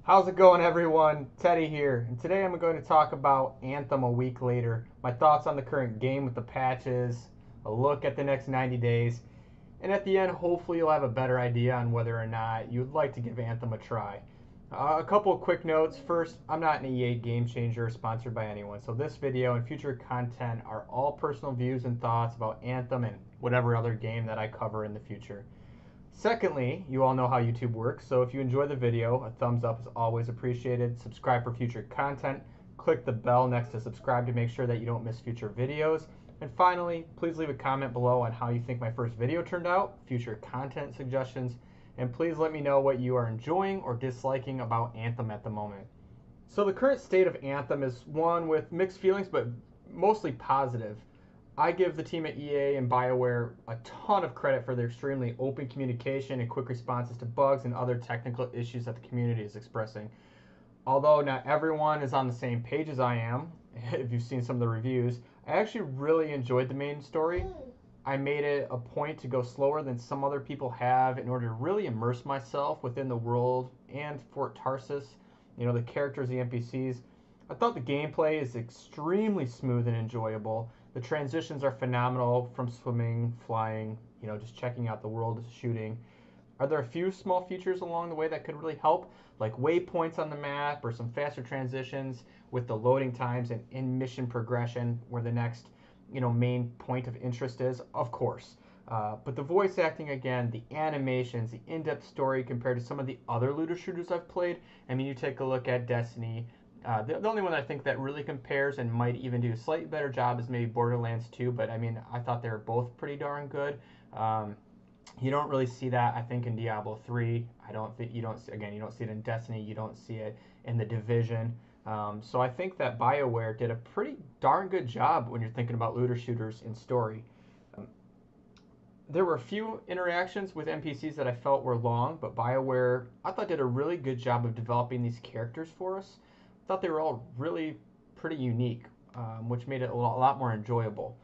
How's it going, everyone? Teddy here, and today I'm going to talk about Anthem a week later, my thoughts on the current game with the patches, a look at the next 90 days, and at the end, hopefully you'll have a better idea on whether or not you'd like to give Anthem a try. A couple of quick notes. First, I'm not an EA game changer sponsored by anyone, so this video and future content are all personal views and thoughts about Anthem and whatever other game that I cover in the future. Secondly, you all know how YouTube works, so if you enjoy the video, a thumbs up is always appreciated. Subscribe for future content. Click the bell next to subscribe to make sure that you don't miss future videos. And finally, please leave a comment below on how you think my first video turned out, future content suggestions, and please let me know what you are enjoying or disliking about Anthem at the moment. So the current state of Anthem is one with mixed feelings, but mostly positive. I give the team at EA and BioWare a ton of credit for their extremely open communication and quick responses to bugs and other technical issues that the community is expressing. Although not everyone is on the same page as I am, if you've seen some of the reviews, I actually really enjoyed the main story. I made it a point to go slower than some other people have in order to really immerse myself within the world and Fort Tarsus, the characters, the NPCs. I thought the gameplay is extremely smooth and enjoyable. The transitions are phenomenal from swimming, flying, just checking out the world, shooting. Are there a few small features along the way that could really help, like waypoints on the map or some faster transitions with the loading times and in mission progression where the next main point of interest is? Of course. But the voice acting again, the animations, the in-depth story compared to some of the other looter shooters I've played. I mean, you take a look at Destiny. The only one I think that really compares and might even do a slightly better job is maybe Borderlands 2, but I mean, I thought they were both pretty darn good. You don't really see that, I think, in Diablo 3. I don't think you don't see it in Destiny. You don't see it in the Division. So I think that BioWare did a pretty darn good job when you're thinking about looter shooters in story. There were a few interactions with NPCs that I felt were long, but BioWare, I thought, did a really good job of developing these characters for us. I thought they were all really pretty unique, which made it a lot more enjoyable.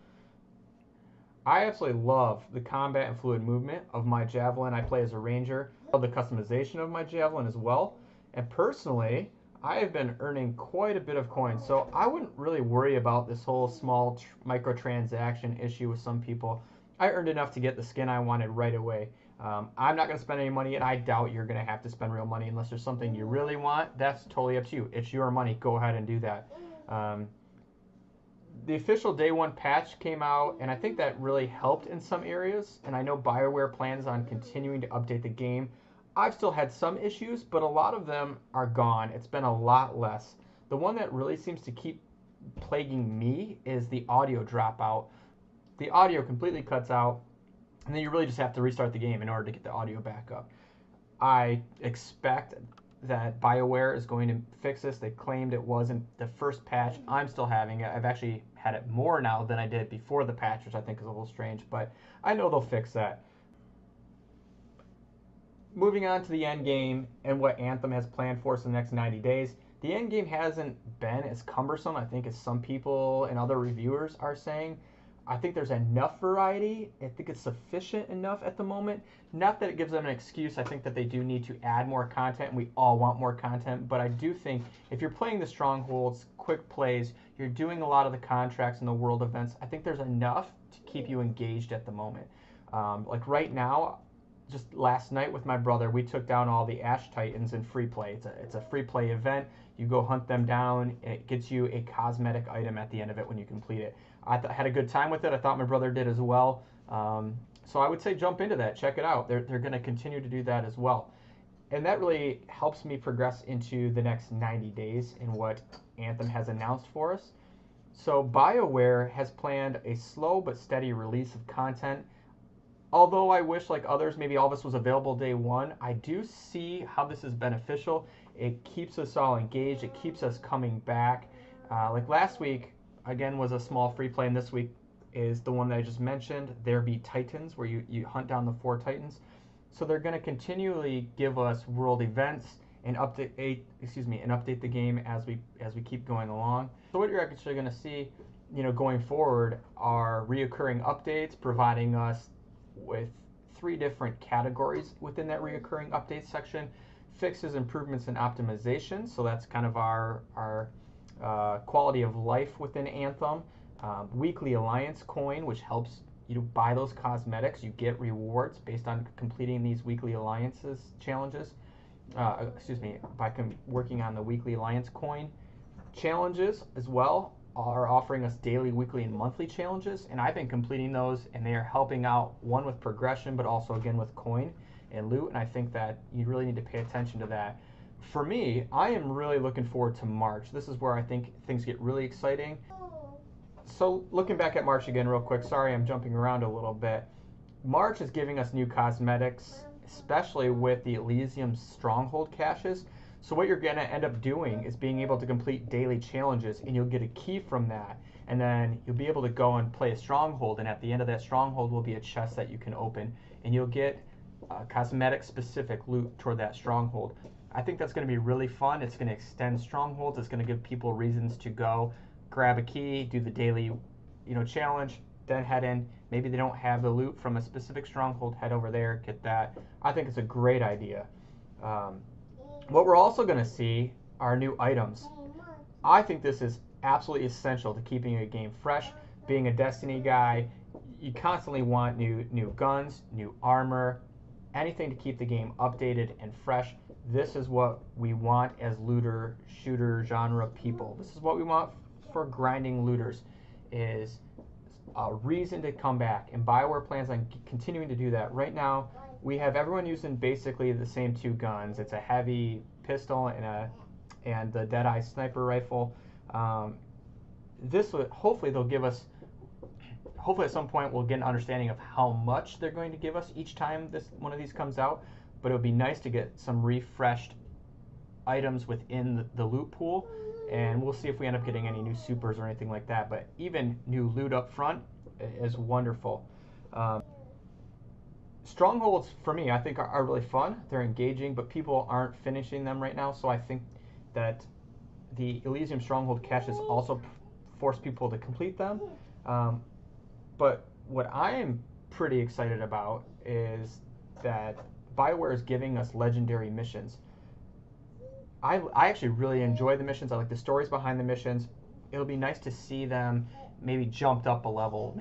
I absolutely love the combat and fluid movement of my Javelin. I play as a ranger. I love the customization of my Javelin as well. And personally, I have been earning quite a bit of coins, so I wouldn't really worry about this whole small microtransaction issue with some people. I earned enough to get the skin I wanted right away. I'm not going to spend any money, and I doubt you're going to have to spend real money unless there's something you really want. That's totally up to you. It's your money. Go ahead and do that. The official day one patch came out, and I think that really helped in some areas, and I know BioWare plans on continuing to update the game. I've still had some issues, but a lot of them are gone. It's been a lot less. The one that really seems to keep plaguing me is the audio dropout. The audio completely cuts out, and then you really just have to restart the game in order to get the audio back up. I expect that BioWare is going to fix this. They claimed it wasn't the first patch. I'm still having it. I've actually had it more now than I did before the patch, which I think is a little strange, but I know they'll fix that. Moving on to the end game and what Anthem has planned for us in the next 90 days. The end game hasn't been as cumbersome, I think, as some people and other reviewers are saying. I think there's enough variety. I think it's sufficient enough at the moment. Not that it gives them an excuse. I think that they do need to add more content, and we all want more content. But I do think if you're playing the Strongholds, quick plays, you're doing a lot of the contracts and the world events, I think there's enough to keep you engaged at the moment. Like right now, just last night with my brother, we took down all the Ash Titans in Freeplay. It's a Freeplay event. You go hunt them down, and it gets you a cosmetic item at the end of it when you complete it. I had a good time with it. I thought my brother did as well. So I would say jump into that. Check it out. They're going to continue to do that as well. And that really helps me progress into the next 90 days in what Anthem has announced for us. So BioWare has planned a slow but steady release of content. Although I wish, like others, maybe all this was available day one, I do see how this is beneficial. It keeps us all engaged. It keeps us coming back. Like last week, again, was a small free play, and this week is the one that I just mentioned. There Be Titans, where you hunt down the 4 Titans. So they're going to continually give us world events and update the game as we keep going along. So what you're actually going to see, going forward, are reoccurring updates, providing us with 3 different categories within that reoccurring updates section. fixes, improvements, and optimization. So that's kind of our quality of life within Anthem. Weekly Alliance coin, which helps you to buy those cosmetics. You get rewards based on completing these weekly alliances challenges. By working on the weekly alliance coin challenges as well, are offering us daily, weekly, and monthly challenges, and I've been completing those, and they are helping out, one with progression, but also again with coin and loot, and I think that you really need to pay attention to that. For me, I am really looking forward to March. This is where I think things get really exciting. So looking back at March again real quick, sorry I'm jumping around a little bit. March is giving us new cosmetics, especially with the Elysium Stronghold caches. So what you're going to end up doing is being able to complete daily challenges, and you'll get a key from that, and then you'll be able to go and play a stronghold, and at the end of that stronghold will be a chest that you can open, and you'll get cosmetic specific loot toward that stronghold. I think that's going to be really fun. It's going to extend strongholds. It's going to give people reasons to go grab a key, do the daily challenge, then head in. Maybe they don't have the loot from a specific stronghold, head over there, get that. I think it's a great idea. What we're also going to see are new items. I think this is absolutely essential to keeping a game fresh. Being a Destiny guy, you constantly want new guns, new armor, anything to keep the game updated and fresh. This is what we want as looter, shooter genre people. This is what we want for grinding looters, is a reason to come back, and BioWare plans on continuing to do that. Right now, we have everyone using basically the same two guns. It's a heavy pistol and the Deadeye sniper rifle. This would hopefully they'll give us. Hopefully at some point we'll get an understanding of how much they're going to give us each time one of these comes out. But it would be nice to get some refreshed items within the loot pool, and we'll see if we end up getting any new supers or anything like that. But even new loot up front is wonderful. Strongholds, for me, I think are really fun. They're engaging, but people aren't finishing them right now, so I think that the Elysium Stronghold caches also force people to complete them. But what I am pretty excited about is that BioWare is giving us legendary missions. I actually really enjoy the missions. I like the stories behind the missions. It'll be nice to see them maybe jumped up a level.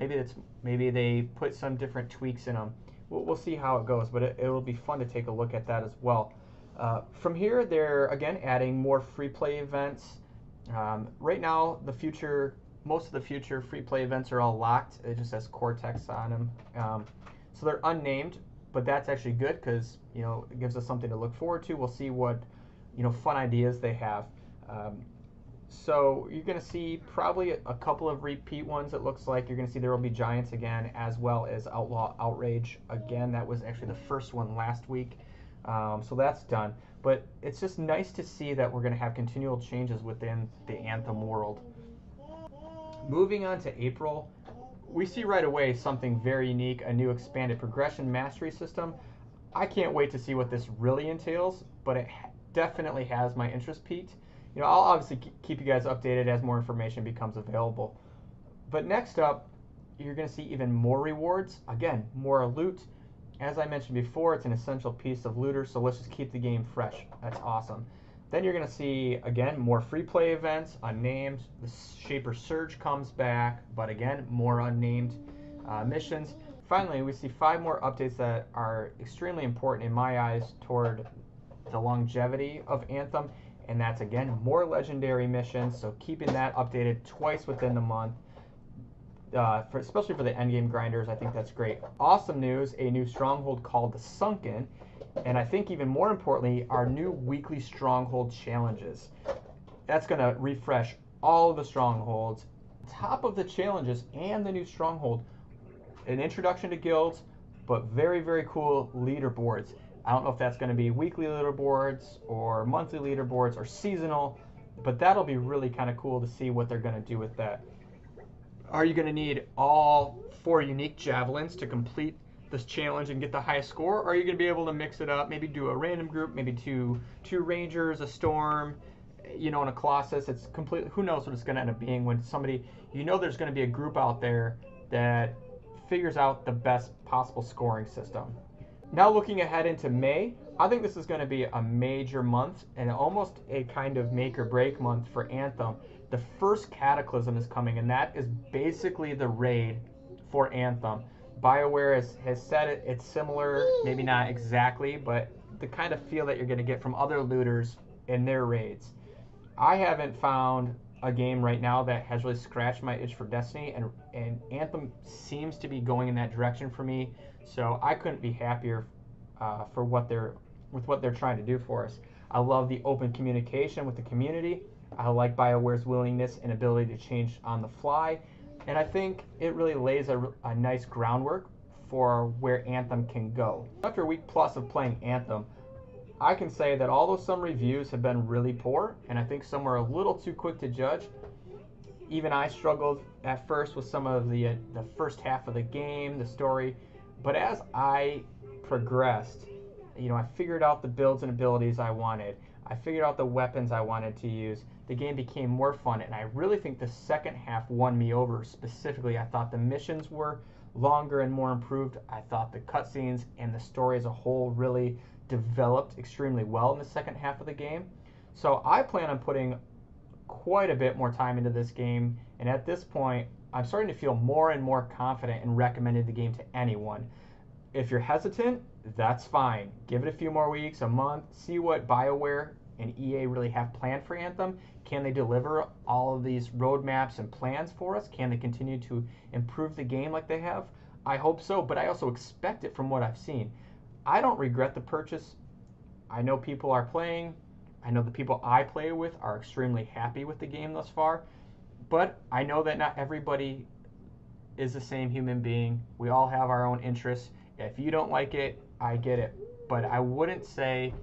Maybe they put some different tweaks in them. We'll see how it goes, but it'll be fun to take a look at that as well. From here, they're again adding more free play events. Right now, most of the future free play events are all locked. It just has Cortex on them, so they're unnamed. But that's actually good because it gives us something to look forward to. We'll see what fun ideas they have. So you're going to see probably a couple of repeat ones. It looks like you're going to see There Will Be Giants again, as well as Outlaw Outrage again. That was actually the first one last week. So that's done. But it's just nice to see that we're going to have continual changes within the Anthem world. Moving on to April, we see right away something very unique, a new expanded progression mastery system. I can't wait to see what this really entails, but it definitely has my interest piqued. I'll obviously keep you guys updated as more information becomes available. But next up, you're going to see even more rewards. Again, more loot. As I mentioned before, it's an essential piece of looter, so let's just keep the game fresh. That's awesome. Then you're going to see, again, more free play events, unnamed. The Shaper Surge comes back, but again, more unnamed missions. Finally, we see 5 more updates that are extremely important in my eyes toward the longevity of Anthem, and that's again more legendary missions, so keeping that updated twice within the month, especially for the endgame grinders. I think that's great. Awesome news, a new stronghold called the Sunken, and I think even more importantly, our new weekly stronghold challenges. That's going to refresh all of the strongholds. Top of the challenges and the new stronghold, an introduction to guilds, but very, very cool leaderboards. I don't know if that's going to be weekly leaderboards or monthly leaderboards or seasonal, but that'll be really kind of cool to see what they're going to do with that. Are you going to need all 4 unique javelins to complete this challenge and get the highest score? Or are you going to be able to mix it up, maybe do a random group, maybe two rangers, a storm, and a colossus? It's completely, who knows what it's going to end up being when somebody, there's going to be a group out there that figures out the best possible scoring system. Now looking ahead into May, I think this is going to be a major month and almost a kind of make or break month for Anthem. The first Cataclysm is coming, and that is basically the raid for Anthem. BioWare has said it's similar, maybe not exactly, but the kind of feel that you're going to get from other looters in their raids. I haven't found a game right now that has really scratched my itch for Destiny, and Anthem seems to be going in that direction for me. So I couldn't be happier for what they're trying to do for us. I love the open communication with the community. I like BioWare's willingness and ability to change on the fly, and I think it really lays a nice groundwork for where Anthem can go. After a week plus of playing Anthem, I can say that although some reviews have been really poor, and I think some are a little too quick to judge, even I struggled at first with some of the first half of the game, the story, but as I progressed, I figured out the builds and abilities I wanted. I figured out the weapons I wanted to use. The game became more fun, and I really think the second half won me over. Specifically, I thought the missions were longer and more improved. I thought the cutscenes and the story as a whole really developed extremely well in the second half of the game. So I plan on putting quite a bit more time into this game, and at this point I'm starting to feel more and more confident in recommending the game to anyone. If you're hesitant, that's fine. Give it a few more weeks, a month, see what BioWare and EA really have planned for Anthem. Can they deliver all of these roadmaps and plans for us? Can they continue to improve the game like they have? I hope so, but I also expect it from what I've seen. I don't regret the purchase. I know people are playing. I know the people I play with are extremely happy with the game thus far. But I know that not everybody is the same human being. We all have our own interests. If you don't like it, I get it. But I wouldn't say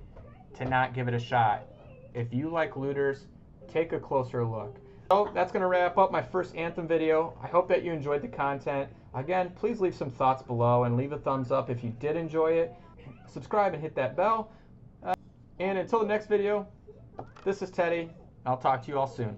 to not give it a shot. If you like looters, take a closer look. So that's going to wrap up my first Anthem video. I hope that you enjoyed the content. Again, please leave some thoughts below and leave a thumbs up if you did enjoy it. Subscribe and hit that bell. And until the next video, this is Teddy. I'll talk to you all soon.